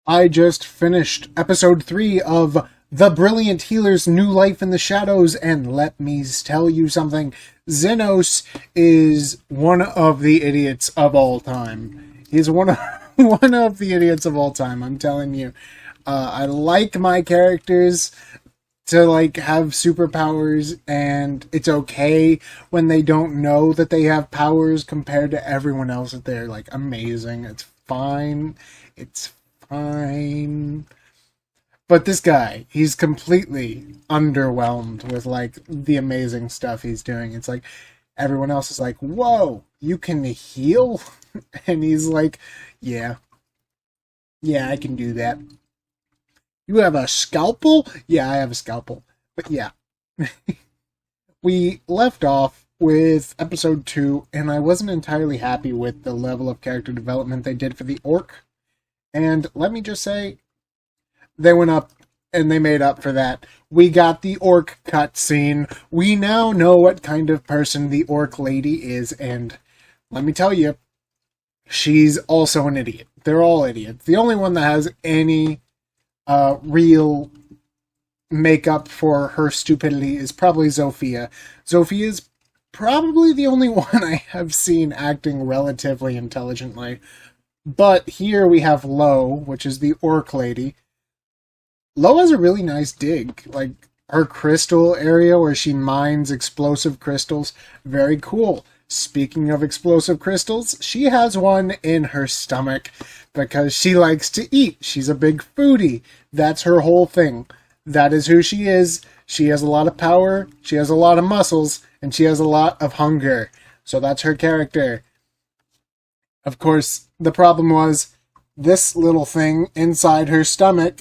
I just finished episode 3 of The Brilliant Healer's New Life in the Shadows, and let me tell you something. Zenos is one of the idiots of all time. He's one of, one of the idiots of all time, I'm telling you. I like my characters to have superpowers, and it's okay when they don't know that they have powers compared to everyone else that they're amazing. It's fine. It's fine. But this guy, he's completely underwhelmed with the amazing stuff he's doing. It's like everyone else is like, "Whoa, you can heal?" And he's like, "Yeah. Yeah, I can do that." "You have a scalpel?" "Yeah, I have a scalpel." But yeah. We left off with episode 2, and I wasn't entirely happy with the level of character development they did for the orc. And let me just say, they went up and they made up for that. We got the orc cutscene. We now know what kind of person the orc lady is, and let me tell you, she's also an idiot. They're all idiots. The only one that has any real makeup for her stupidity is probably Zofia. Zofia's probably the only one I have seen acting relatively intelligently. But here we have Lo, which is the orc lady. Lo has a really nice dig. Her crystal area where she mines explosive crystals. Very cool. Speaking of explosive crystals, she has one in her stomach because she likes to eat. She's a big foodie. That's her whole thing. That is who she is. She has a lot of power, she has a lot of muscles, and she has a lot of hunger. So that's her character. Of course, the problem was this little thing inside her stomach,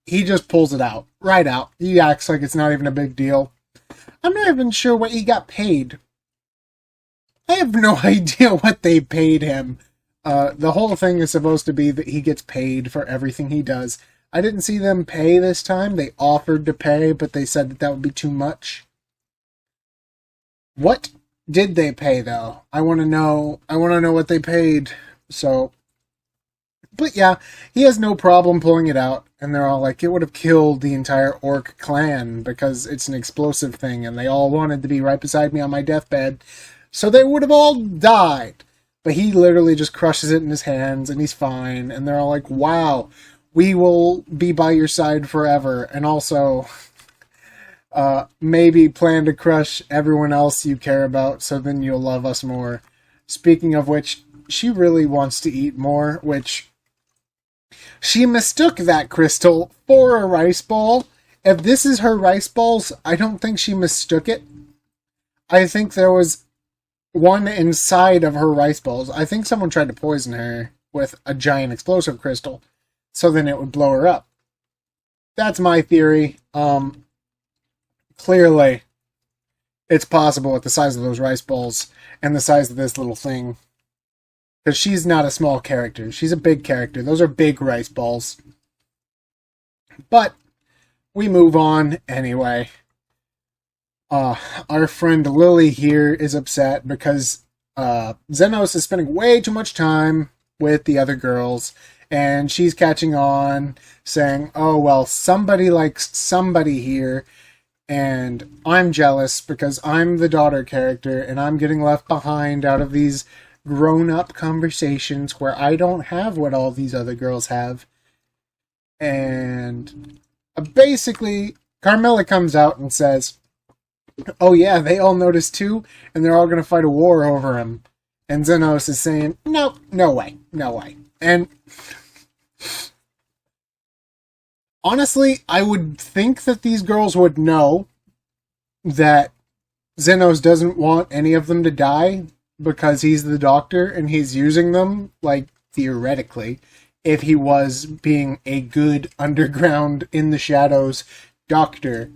he just pulls it out. Right out. He acts like it's not even a big deal. I'm not even sure what he got paid. I have no idea what they paid him. The whole thing is supposed to be that he gets paid for everything he does. I didn't see them pay this time. They offered to pay, but they said that would be too much. What did they pay, though? I want to know. I want to know what they paid. So, but yeah, he has no problem pulling it out. And they're all like, it would have killed the entire orc clan because it's an explosive thing, and they all wanted to be right beside me on my deathbed. So they would have all died. But he literally just crushes it in his hands, and he's fine. And they're all like, wow, we will be by your side forever. And also, maybe plan to crush everyone else you care about, so then you'll love us more. Speaking of which, she really wants to eat more, which she mistook that crystal for a rice ball. If this is her rice balls, I don't think she mistook it. I think there was one inside of her rice balls. I think someone tried to poison her with a giant explosive crystal, so then it would blow her up. That's my theory. Clearly, it's possible with the size of those rice balls and the size of this little thing. Because she's not a small character. She's a big character. Those are big rice balls. But we move on anyway. Our friend Lily here is upset because Zenos is spending way too much time with the other girls, and she's catching on, saying, oh, well, somebody likes somebody here, and I'm jealous because I'm the daughter character, and I'm getting left behind out of these grown-up conversations where I don't have what all these other girls have. And basically, Carmela comes out and says, oh yeah, they all noticed too, and they're all going to fight a war over him. And Zenos is saying, no, no way, no way. And honestly, I would think that these girls would know that Zenos doesn't want any of them to die because he's the doctor and he's using them, theoretically, if he was being a good underground in the shadows doctor,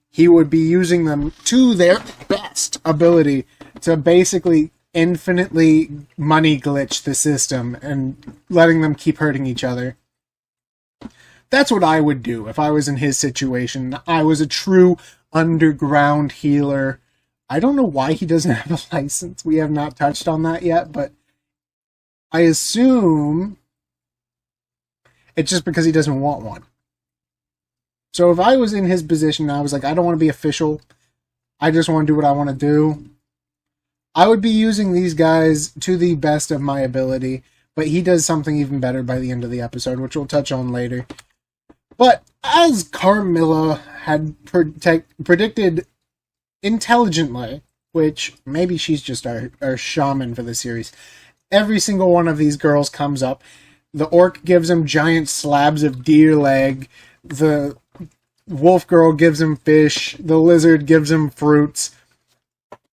he would be using them to their best ability to basically infinitely money glitch the system and letting them keep hurting each other. That's what I would do if I was in his situation. I was a true underground healer. I don't know why he doesn't have a license. We have not touched on that yet, but I assume It's just because he doesn't want one. So if I was in his position and I was like, I don't want to be official, I just want to do what I want to do, I would be using these guys to the best of my ability, but he does something even better by the end of the episode, which we'll touch on later. But as Carmilla had predicted intelligently, which maybe she's just our shaman for the series, every single one of these girls comes up. The orc gives him giant slabs of deer leg. The wolf girl gives him fish. The lizard gives him fruits.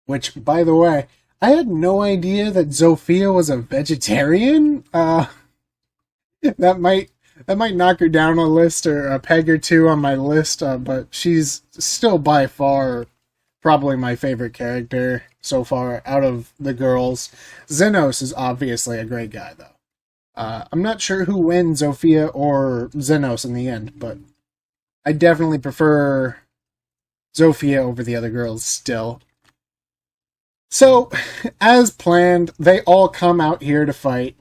Which, by the way, I had no idea that Zofia was a vegetarian. That might knock her down a list or a peg or two on my list, but she's still by far probably my favorite character so far out of the girls. Zenos is obviously a great guy, though. I'm not sure who wins, Zofia or Zenos in the end, but I definitely prefer Zofia over the other girls still. So, as planned, they all come out here to fight,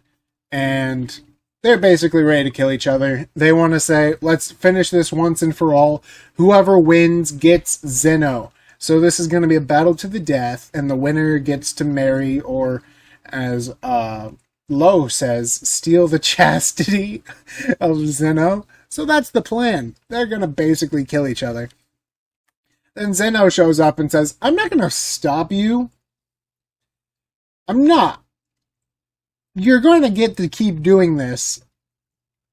and they're basically ready to kill each other. They want to say, let's finish this once and for all. Whoever wins gets Zeno. So this is going to be a battle to the death, and the winner gets to marry, or as Lo says, steal the chastity of Zeno. So that's the plan. They're going to basically kill each other. Then Zeno shows up and says, I'm not going to stop you. I'm not. You're going to get to keep doing this,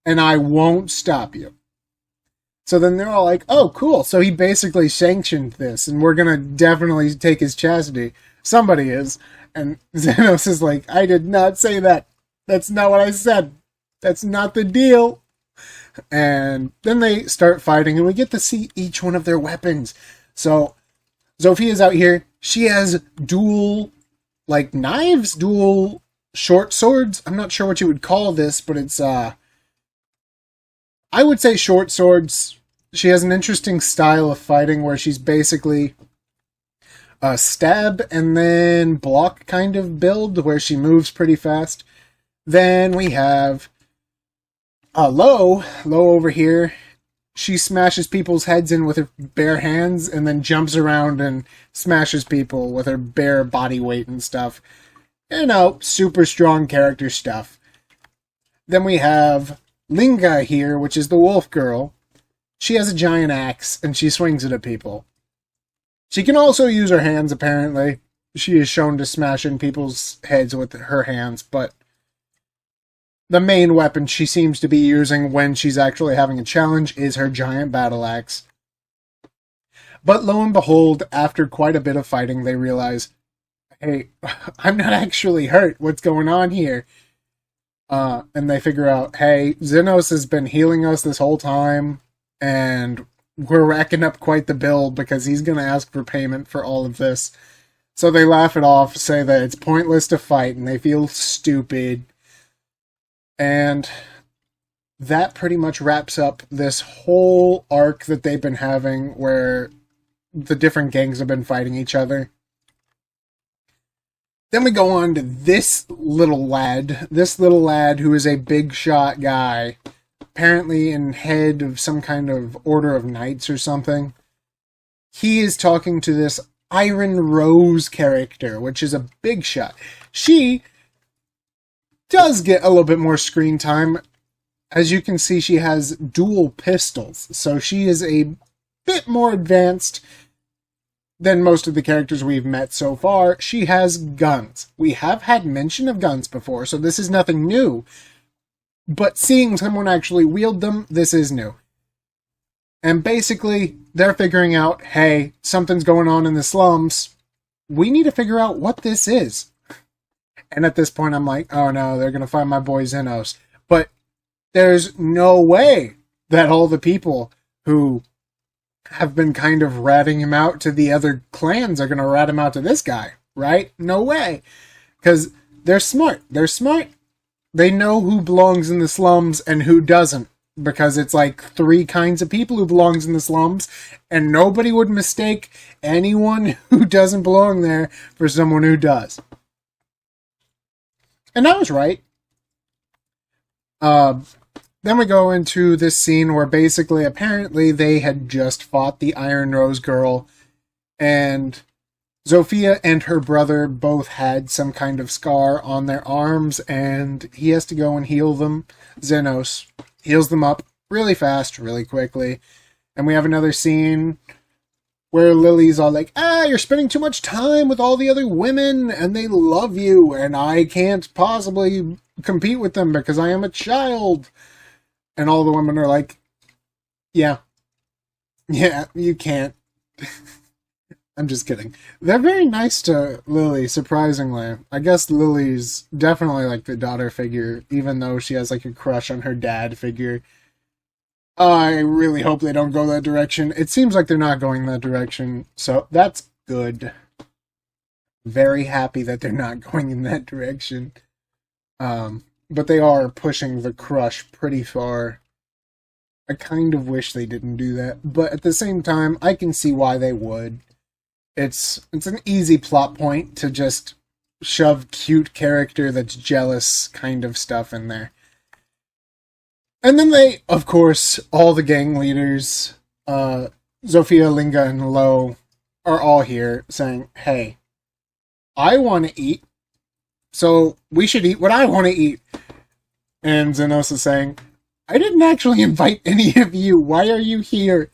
and I won't stop you. So then they're all like, oh, cool. So he basically sanctioned this, and we're going to definitely take his chastity. Somebody is. And Zenos is like, I did not say that. That's not what I said. That's not the deal. And then they start fighting, and we get to see each one of their weapons. So Zofia's out here. She has dual, knives, dual short swords. I'm not sure what you would call this, but it's, I would say short swords. She has an interesting style of fighting where she's basically a stab and then block kind of build where she moves pretty fast. Then we have Lo over here. She smashes people's heads in with her bare hands and then jumps around and smashes people with her bare body weight and stuff. Super strong character stuff. Then we have Linga here, which is the wolf girl. She has a giant axe and she swings it at people. She can also use her hands, apparently. She is shown to smash in people's heads with her hands, but the main weapon she seems to be using when she's actually having a challenge is her giant battle axe. But lo and behold, after quite a bit of fighting, they realize, hey, I'm not actually hurt. What's going on here? And they figure out, hey, Zenos has been healing us this whole time, and we're racking up quite the bill because he's going to ask for payment for all of this. So they laugh it off, say that it's pointless to fight, and they feel stupid. And that pretty much wraps up this whole arc that they've been having where the different gangs have been fighting each other. Then we go on to this little lad who is a big shot guy, apparently in head of some kind of order of knights or something. He is talking to this Iron Rose character, which is a big shot. She does get a little bit more screen time. As you can see, she has dual pistols, so she is a bit more advanced than most of the characters we've met so far. She has guns. We have had mention of guns before, so this is nothing new. But seeing someone actually wield them, this is new. And basically, they're figuring out, hey, something's going on in the slums. We need to figure out what this is. And at this point, I'm like, oh no, they're going to find my boy Zenos. But there's no way that all the people who have been kind of ratting him out to the other clans are going to rat him out to this guy, right? No way. Because they're smart. They're smart. They know who belongs in the slums and who doesn't. Because it's like 3 kinds of people who belongs in the slums, and nobody would mistake anyone who doesn't belong there for someone who does. And I was right. then we go into this scene where basically, apparently, they had just fought the Iron Rose girl, and Zofia and her brother both had some kind of scar on their arms, and he has to go and heal them. Zenos heals them up really fast, really quickly. And we have another scene where Lily's all like, you're spending too much time with all the other women, and they love you, and I can't possibly compete with them because I am a child. And all the women are like, yeah, you can't. I'm just kidding. They're very nice to Lily, surprisingly. I guess Lily's definitely like the daughter figure, even though she has like a crush on her dad figure. I really hope they don't go that direction. It seems like they're not going that direction, so that's good. Very happy that they're not going in that direction. But they are pushing the crush pretty far. I kind of wish they didn't do that, but at the same time, I can see why they would. It's an easy plot point to just shove cute character that's jealous kind of stuff in there. And then they, of course, all the gang leaders, Zofia, Linga, and Lo, are all here saying, hey, I want to eat, so we should eat what I want to eat. And Zenos is saying, I didn't actually invite any of you. Why are you here?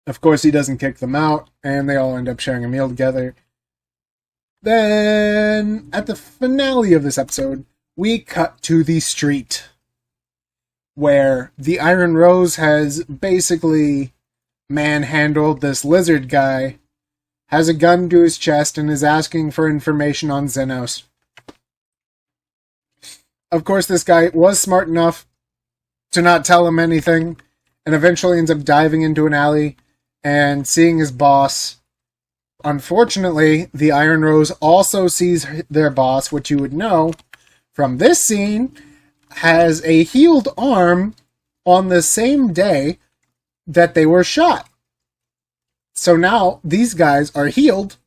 Of course, he doesn't kick them out, and they all end up sharing a meal together. Then, at the finale of this episode, we cut to the street, where the Iron Rose has basically manhandled this lizard guy, has a gun to his chest, and is asking for information on Zenos. Of course, this guy was smart enough to not tell him anything, and eventually ends up diving into an alley and seeing his boss. Unfortunately, the Iron Rose also sees their boss, which you would know from this scene, has a healed arm on the same day that they were shot. So now these guys are healed,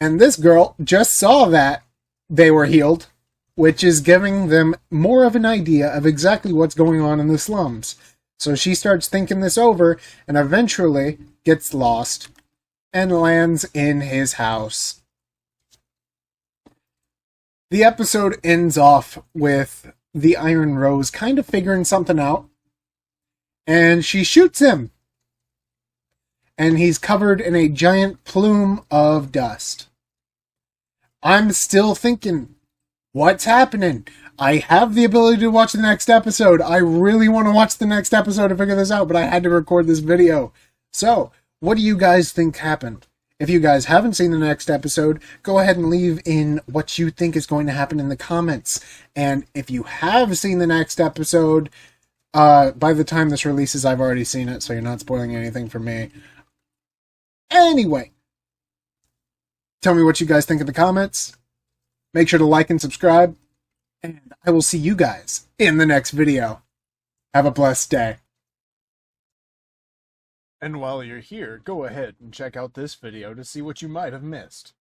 and this girl just saw that they were healed, which is giving them more of an idea of exactly what's going on in the slums. So she starts thinking this over and eventually gets lost and lands in his house. The episode ends off with the Iron Rose kind of figuring something out, and she shoots him. And he's covered in a giant plume of dust. I'm still thinking, what's happening? I have the ability to watch the next episode. I really want to watch the next episode to figure this out, but I had to record this video. So, what do you guys think happened? If you guys haven't seen the next episode, go ahead and leave in what you think is going to happen in the comments. And if you have seen the next episode, by the time this releases, I've already seen it, so you're not spoiling anything for me. Anyway, tell me what you guys think in the comments. Make sure to like and subscribe. And I will see you guys in the next video. Have a blessed day. And while you're here, go ahead and check out this video to see what you might have missed.